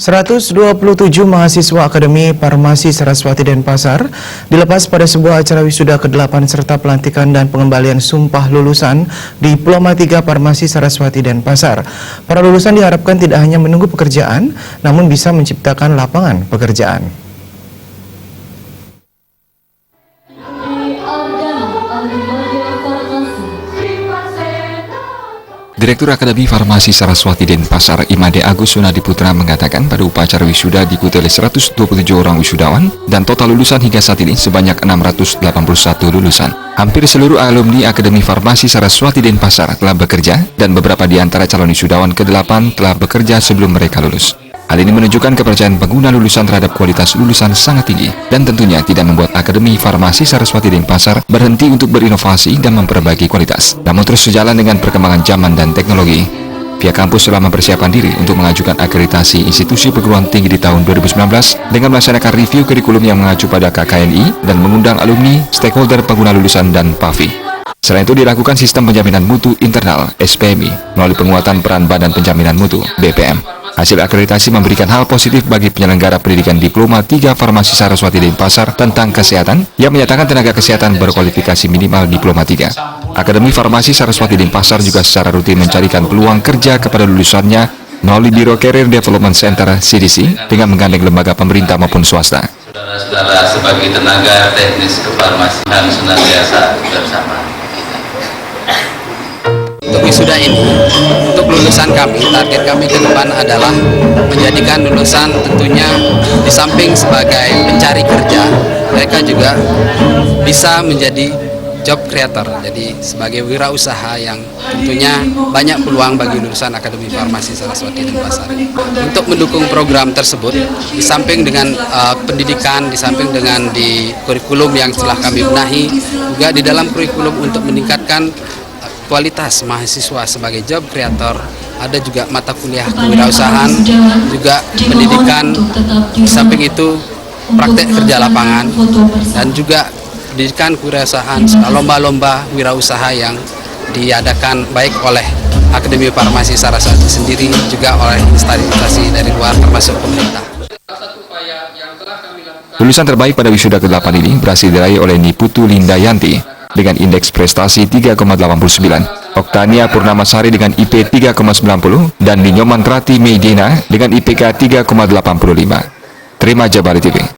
127 mahasiswa Akademi Farmasi Saraswati Denpasar dilepas pada sebuah acara wisuda ke-8 serta pelantikan dan pengembalian sumpah lulusan Diploma 3 Farmasi Saraswati Denpasar. Para lulusan diharapkan tidak hanya menunggu pekerjaan, namun bisa menciptakan lapangan pekerjaan. Direktur Akademi Farmasi Saraswati Denpasar, Imade Agus Sunadiputra mengatakan pada upacara wisuda diikuti oleh 127 orang wisudawan dan total lulusan hingga saat ini sebanyak 681 lulusan. Hampir seluruh alumni Akademi Farmasi Saraswati Denpasar telah bekerja dan beberapa di antara calon wisudawan ke-8 telah bekerja sebelum mereka lulus. Hal ini menunjukkan kepercayaan pengguna lulusan terhadap kualitas lulusan sangat tinggi dan tentunya tidak membuat Akademi Farmasi Saraswati Denpasar berhenti untuk berinovasi dan memperbaiki kualitas. Namun terus sejalan dengan perkembangan zaman dan teknologi, pihak kampus telah mempersiapkan diri untuk mengajukan akreditasi institusi perguruan tinggi di tahun 2019 dengan melaksanakan review kurikulum yang mengacu pada KKNI dan mengundang alumni, stakeholder pengguna lulusan dan PAVI. Selain itu dilakukan sistem penjaminan mutu internal SPMI melalui penguatan peran Badan Penjaminan Mutu BPM. Hasil akreditasi memberikan hal positif bagi penyelenggara pendidikan Diploma 3 Farmasi Saraswati Denpasar tentang kesehatan yang menyatakan tenaga kesehatan berkualifikasi minimal Diploma 3. Akademi Farmasi Saraswati Denpasar juga secara rutin mencarikan peluang kerja kepada lulusannya melalui Biro Career Development Center CDC dengan menggandeng lembaga pemerintah maupun swasta. Saudara-saudara sebagai tenaga teknis kefarmasian senantiasa bersama. Untuk wisuda ini, untuk lulusan kami, target kami ke depan adalah menjadikan lulusan tentunya di samping sebagai pencari kerja, mereka juga bisa menjadi job creator, jadi sebagai wirausaha yang tentunya banyak peluang bagi lulusan Akademi Farmasi Saraswati Denpasar. Untuk mendukung program tersebut, di samping dengan pendidikan, di samping dengan di kurikulum yang telah kami benahi, juga di dalam kurikulum untuk meningkatkan kualitas mahasiswa sebagai job creator, ada juga mata kuliah kewirausahaan, juga pendidikan, di samping itu praktek kerja lapangan, dan juga pendidikan kewirausahaan, lomba-lomba wirausaha yang diadakan baik oleh Akademi Farmasi Saraswati sendiri, juga oleh instansi dari luar termasuk pemerintah. Lulusan terbaik pada wisuda ke-8 ini berhasil diraih oleh Niputu Lindayanti dengan indeks prestasi 3,89, Oktania Purnamasari dengan IP 3,90, dan Ninyoman Trati Meidena dengan IPK 3,85. Terima Jabari TV.